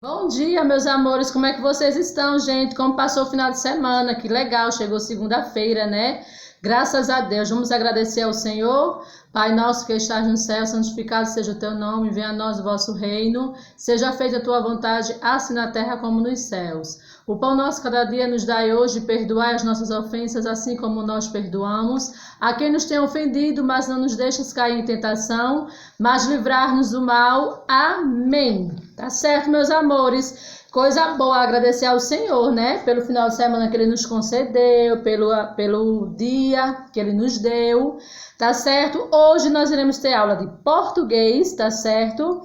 Bom dia, meus amores, como é que vocês estão, gente? Como passou o final de semana? Que legal, chegou segunda-feira, né? Graças a Deus, vamos agradecer ao Senhor. Pai nosso que estás no céu, santificado seja o teu nome, venha a nós o vosso reino, seja feita a tua vontade, assim na terra como nos céus. O pão nosso cada dia nos dai hoje, perdoai as nossas ofensas, assim como nós perdoamos a quem nos tem ofendido, mas não nos deixes cair em tentação, mas livrar-nos do mal. Amém. Tá certo, meus amores? Coisa boa, agradecer ao Senhor, né? Pelo final de semana que Ele nos concedeu, pelo dia que Ele nos deu, tá certo? Hoje nós iremos ter aula de português, tá certo?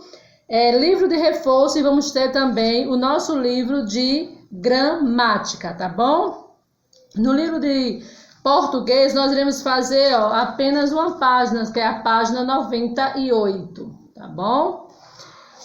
Livro de reforço e vamos ter também o nosso livro de gramática, tá bom? No livro de português nós iremos fazer apenas uma página, que é a página 98, tá bom?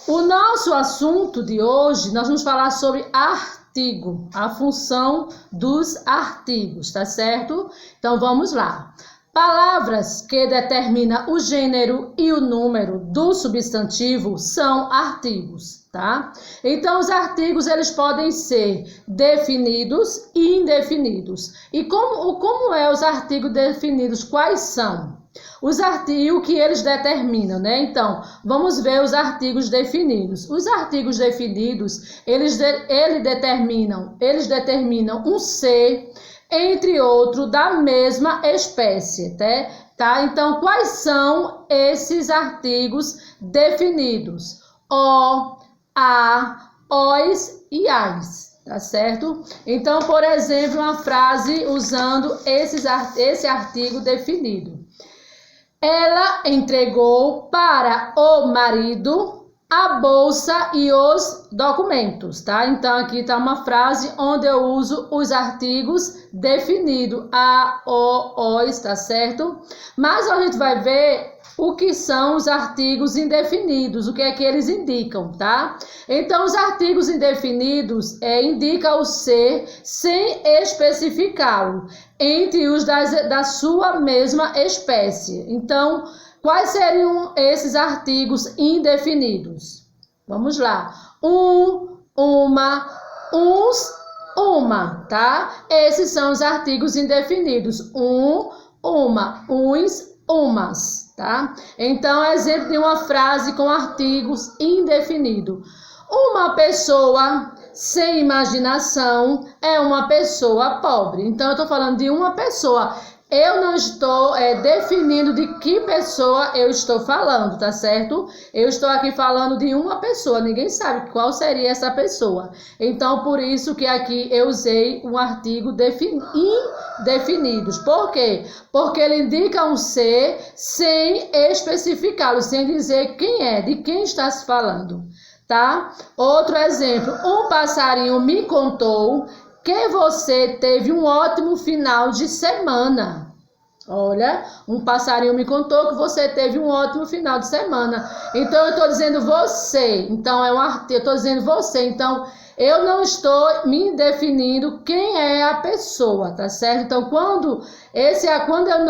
O nosso assunto de hoje, nós vamos falar sobre artigo, a função dos artigos, tá certo? Então vamos lá. Palavras que determinam o gênero e o número do substantivo são artigos, tá? Então os artigos eles podem ser definidos e indefinidos. E como é os artigos definidos? Quais são? Os artigos que eles determinam, né? Então, vamos ver os artigos definidos. Os artigos definidos, eles determinam um ser, entre outro, da mesma espécie, tá? Então, quais são esses artigos definidos? O, a, os e as. Tá certo? Então, por exemplo, uma frase usando esse artigo definido. Ela entregou para o marido a bolsa e os documentos, tá? Então, aqui tá uma frase onde eu uso os artigos definidos, a, o, os, tá certo? Mas a gente vai ver o que são os artigos indefinidos, o que é que eles indicam, tá? Então, os artigos indefinidos indicam o ser sem especificá-lo, entre os da sua mesma espécie. Então, quais seriam esses artigos indefinidos? Vamos lá. Uma, uns, uma, tá? Esses são os artigos indefinidos. Uma, uns, umas, tá? Então, exemplo de uma frase com artigos indefinidos. Uma pessoa sem imaginação é uma pessoa pobre. Então, eu estou falando de uma pessoa. Eu não estou definindo de que pessoa eu estou falando, tá certo? Eu estou aqui falando de uma pessoa, ninguém sabe qual seria essa pessoa. Então, por isso que aqui eu usei um artigo indefinidos. Por quê? Porque ele indica um ser sem especificá-lo, sem dizer quem é, de quem está se falando, tá? Outro exemplo, um passarinho me contou que você teve um ótimo final de semana. Olha, um passarinho me contou que você teve um ótimo final de semana. Então, eu estou dizendo você. Então, eu estou dizendo você. Então, eu não estou me definindo quem é a pessoa, tá certo? Então, quando eu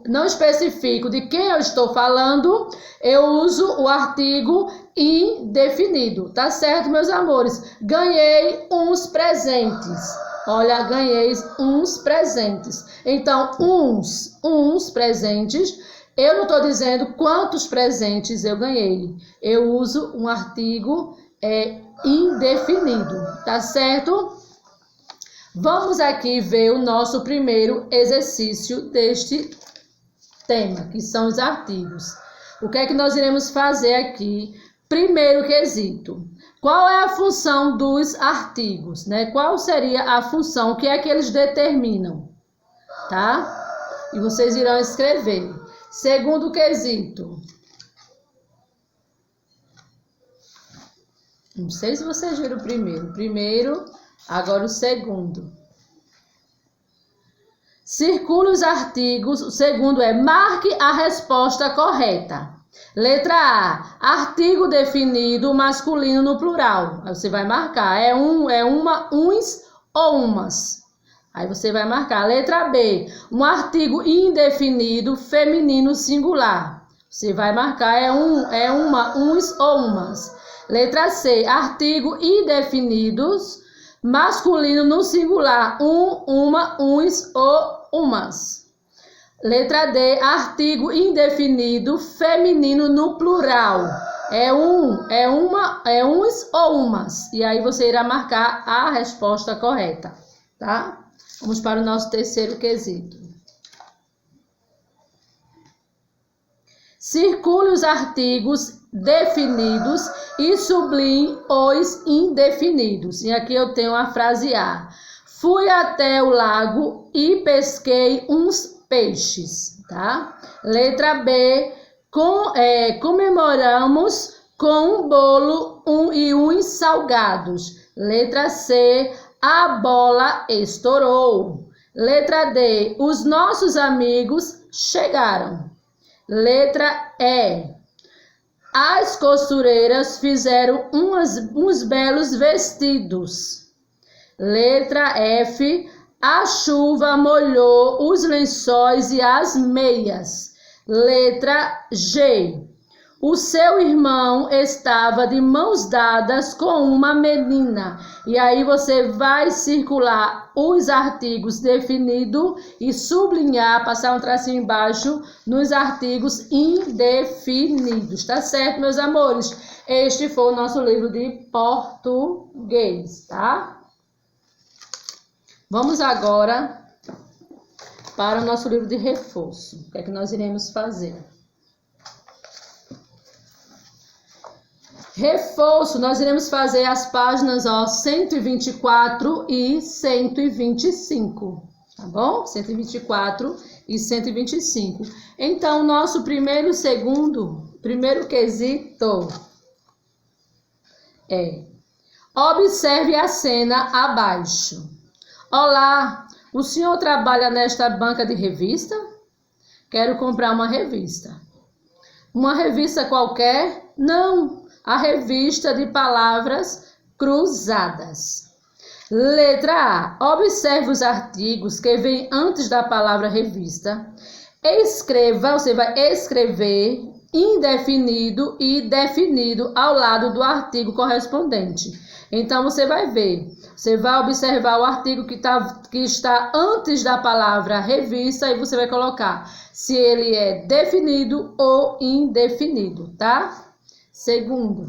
não especifico de quem eu estou falando, eu uso o artigo indefinido, tá certo, meus amores? Ganhei uns presentes. Olha, ganhei uns presentes. Então, uns presentes. Eu não estou dizendo quantos presentes eu ganhei. Eu uso um artigo indefinido, tá certo? Vamos aqui ver o nosso primeiro exercício deste tema, que são os artigos. O que é que nós iremos fazer aqui? Primeiro quesito. Qual é a função dos artigos, né? Qual seria a função? O que é que eles determinam, tá? E vocês irão escrever. Segundo quesito. Não sei se vocês viram o primeiro. Primeiro, agora o segundo. Circule os artigos. O segundo é marque a resposta correta. Letra A, artigo definido masculino no plural. Aí você vai marcar, uma, uns ou umas. Aí você vai marcar. Letra B, um artigo indefinido feminino singular. Você vai marcar, uma, uns ou umas. Letra C, artigo indefinidos, masculino no singular, uma, uns ou umas. Letra D, artigo indefinido, feminino no plural. É uma, é uns ou umas. E aí você irá marcar a resposta correta, tá? Vamos para o nosso terceiro quesito. Circule os artigos definidos e sublinhe os indefinidos. E aqui eu tenho a frase A. Fui até o lago e pesquei uns peixes, tá? Letra B. Comemoramos com um bolo e uns salgados. Letra C. A bola estourou. Letra D. Os nossos amigos chegaram. Letra E. As costureiras fizeram uns belos vestidos. Letra F. A chuva molhou os lençóis e as meias. Letra G. O seu irmão estava de mãos dadas com uma menina. E aí você vai circular os artigos definidos e sublinhar, passar um tracinho embaixo nos artigos indefinidos. Tá certo, meus amores? Este foi o nosso livro de português, tá? Vamos agora para o nosso livro de reforço. O que é que nós iremos fazer? Reforço, nós iremos fazer as páginas 124 e 125, tá bom? 124 e 125. Então, nosso primeiro quesito é: observe a cena abaixo. Olá, o senhor trabalha nesta banca de revista? Quero comprar uma revista. Uma revista qualquer? Não. A revista de palavras cruzadas. Letra A. Observe os artigos que vêm antes da palavra revista. Você vai escrever indefinido e definido ao lado do artigo correspondente. Então, você vai observar o artigo que está antes da palavra revista e você vai colocar se ele é definido ou indefinido, tá? Segundo,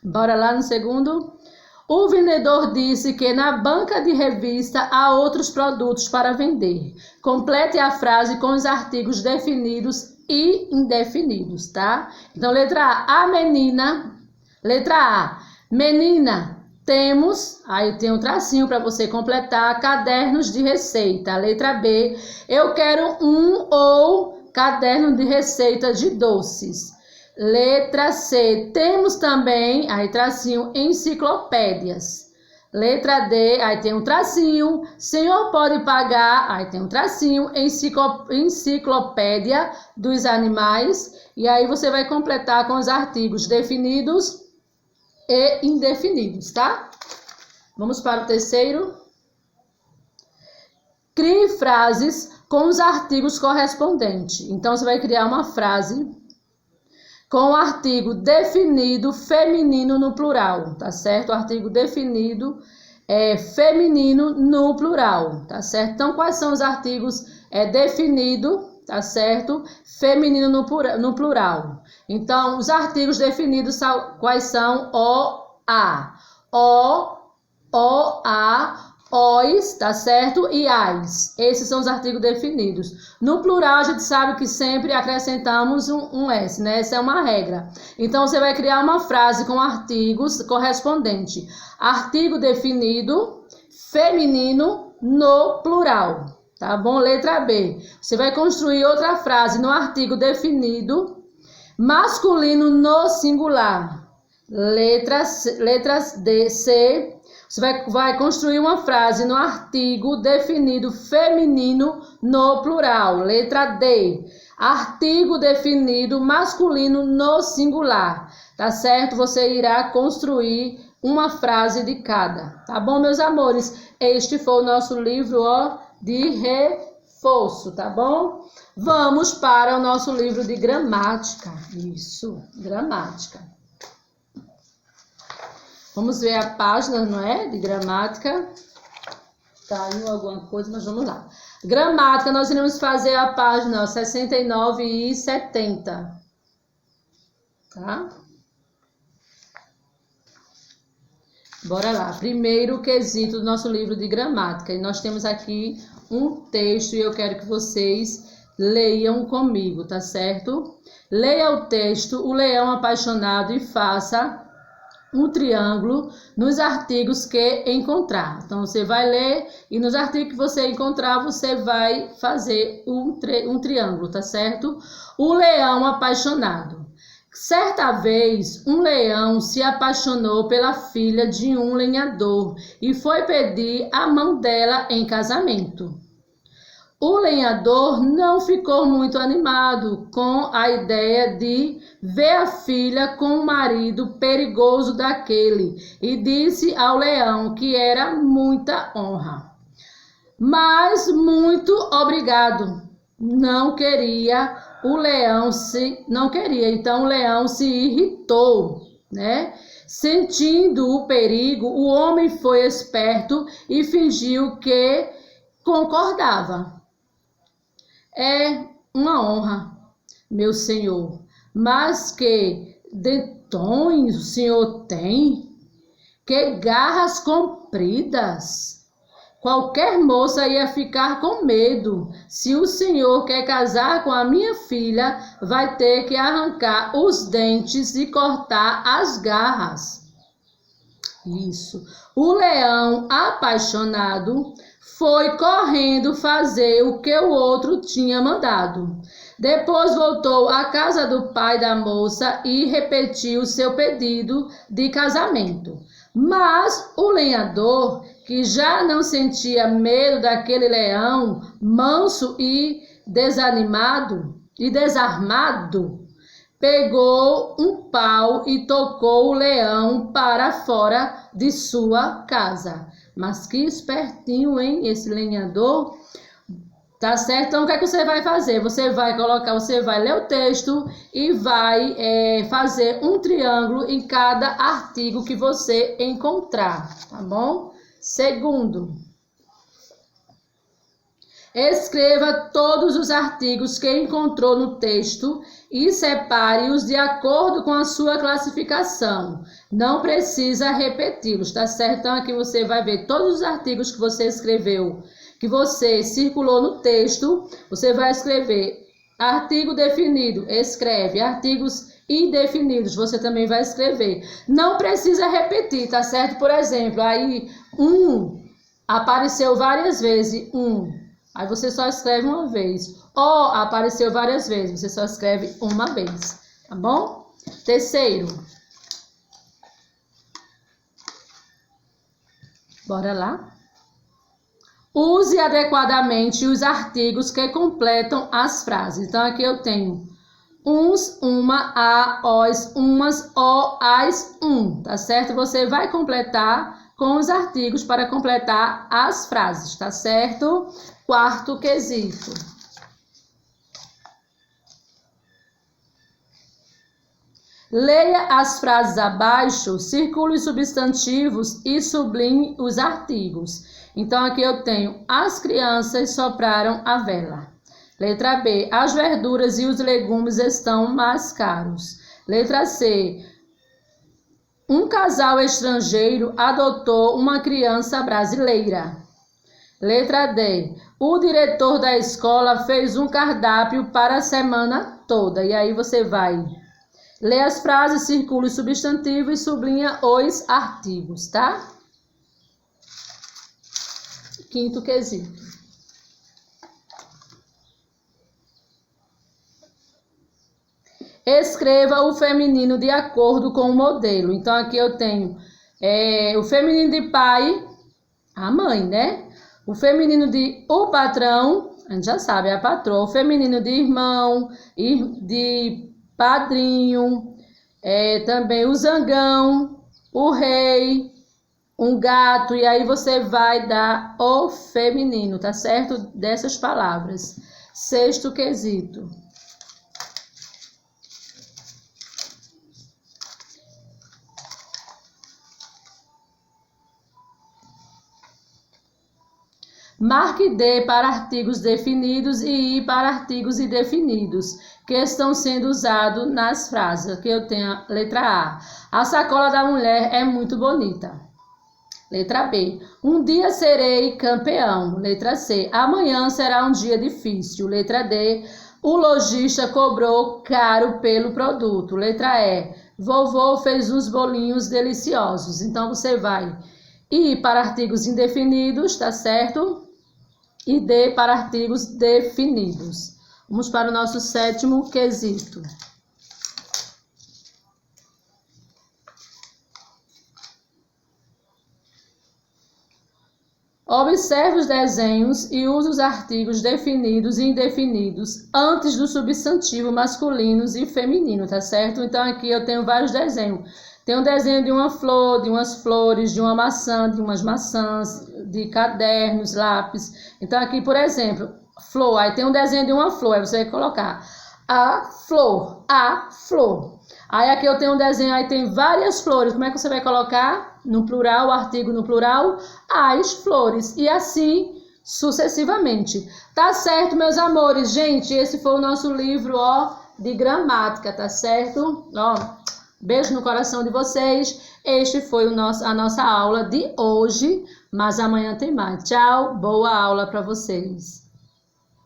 bora lá no segundo. O vendedor disse que na banca de revista há outros produtos para vender. Complete a frase com os artigos definidos e indefinidos, tá? Então, letra A, a menina. Letra A, menina. Temos, aí tem um tracinho para você completar, cadernos de receita. Letra B, eu quero um ou caderno de receita de doces. Letra C, temos também, aí tracinho, enciclopédias. Letra D, aí tem um tracinho, senhor pode pagar, aí tem um tracinho, enciclopédia dos animais. E aí você vai completar com os artigos definidos e indefinidos, tá? Vamos para o terceiro. Crie frases com os artigos correspondentes. Então, você vai criar uma frase com o artigo definido feminino no plural, tá certo? O artigo definido é feminino no plural, tá certo? Então, quais são os artigos definido, tá certo? Feminino no plural. Então, os artigos definidos quais são? A, os, tá certo? E as. Esses são os artigos definidos. No plural, a gente sabe que sempre acrescentamos um S, né? Essa é uma regra. Então, você vai criar uma frase com artigos correspondentes. Artigo definido, feminino no plural. Tá bom? Letra B. Você vai construir outra frase no artigo definido, masculino no singular. Letra C. Você vai construir uma frase no artigo definido feminino no plural. Letra D. Artigo definido masculino no singular. Tá certo? Você irá construir uma frase de cada. Tá bom, meus amores? Este foi o nosso livro de fosso, tá bom? Vamos para o nosso livro de gramática. Isso, gramática. Vamos ver a página, não é? De gramática. Caiu alguma coisa, mas vamos lá. Gramática, nós iremos fazer a página 69 e 70. Tá? Bora lá. Primeiro quesito do nosso livro de gramática. E nós temos aqui um texto e eu quero que vocês leiam comigo, tá certo? Leia o texto, o leão apaixonado, e faça um triângulo nos artigos que encontrar. Então, você vai ler e nos artigos que você encontrar, você vai fazer um triângulo, tá certo? O leão apaixonado. Certa vez, um leão se apaixonou pela filha de um lenhador e foi pedir a mão dela em casamento. O lenhador não ficou muito animado com a ideia de ver a filha com um marido perigoso daquele e disse ao leão que era muita honra. Mas muito obrigado. Não queria, então o leão se irritou, né? Sentindo o perigo, o homem foi esperto e fingiu que concordava. É uma honra, meu senhor, mas que dentões o senhor tem? Que garras compridas! Qualquer moça ia ficar com medo. Se o senhor quer casar com a minha filha, vai ter que arrancar os dentes e cortar as garras. Isso. O leão apaixonado foi correndo fazer o que o outro tinha mandado. Depois voltou à casa do pai da moça e repetiu seu pedido de casamento. Mas o lenhador, que já não sentia medo daquele leão manso e desarmado, pegou um pau e tocou o leão para fora de sua casa. Mas que espertinho, hein, esse lenhador? Tá certo? Então, o que é que você vai fazer? Você vai ler o texto e vai fazer um triângulo em cada artigo que você encontrar, tá bom? Segundo, escreva todos os artigos que encontrou no texto e separe-os de acordo com a sua classificação. Não precisa repeti-los, tá certo? Então, aqui você vai ver todos os artigos que você escreveu, que você circulou no texto. Você vai escrever artigo definido, escreve. Artigos indefinidos, você também vai escrever. Não precisa repetir, tá certo? Por exemplo, aí apareceu várias vezes, aí você só escreve uma vez. Apareceu várias vezes, você só escreve uma vez, tá bom? Terceiro. Bora lá? Use adequadamente os artigos que completam as frases. Então, aqui eu tenho uns, uma, a, os, umas, o, as, tá certo? Você vai completar com os artigos para completar as frases, tá certo? Quarto quesito. Leia as frases abaixo, circule os substantivos e sublinhe os artigos. Então, aqui eu tenho: as crianças sopraram a vela. Letra B, as verduras e os legumes estão mais caros. Letra C, um casal estrangeiro adotou uma criança brasileira. Letra D, o diretor da escola fez um cardápio para a semana toda. E aí você vai ler as frases, circula o substantivo e sublinha os artigos, tá? Quinto quesito. Escreva o feminino de acordo com o modelo. Então, aqui eu tenho o feminino de pai, a mãe, né? O feminino de o patrão, a gente já sabe, é a patroa. O feminino de irmão, de padrinho, também o zangão, o rei, um gato, e aí você vai dar o feminino, tá certo? Dessas palavras. Sexto quesito. Marque D para artigos definidos e I para artigos indefinidos, que estão sendo usados nas frases. Aqui eu tenho a letra A. A sacola da mulher é muito bonita. Letra B. Um dia serei campeão. Letra C. Amanhã será um dia difícil. Letra D. O lojista cobrou caro pelo produto. Letra E. Vovô fez uns bolinhos deliciosos. Então você vai I para artigos indefinidos, tá certo? E D para artigos definidos. Vamos para o nosso sétimo quesito. Observe os desenhos e use os artigos definidos e indefinidos antes do substantivo masculinos e feminino, tá certo? Então aqui eu tenho vários desenhos. Tem um desenho de uma flor, de umas flores, de uma maçã, de umas maçãs, de cadernos, lápis. Então aqui, por exemplo, flor, aí tem um desenho de uma flor, aí você vai colocar a flor. Aí aqui eu tenho um desenho, aí tem várias flores. Como é que você vai colocar? No plural, o artigo no plural, as flores. E assim sucessivamente. Tá certo, meus amores? Gente, esse foi o nosso livro, ó, de gramática, tá certo? Ó, beijo no coração de vocês. Este foi a nossa aula de hoje, mas amanhã tem mais. Tchau, boa aula para vocês.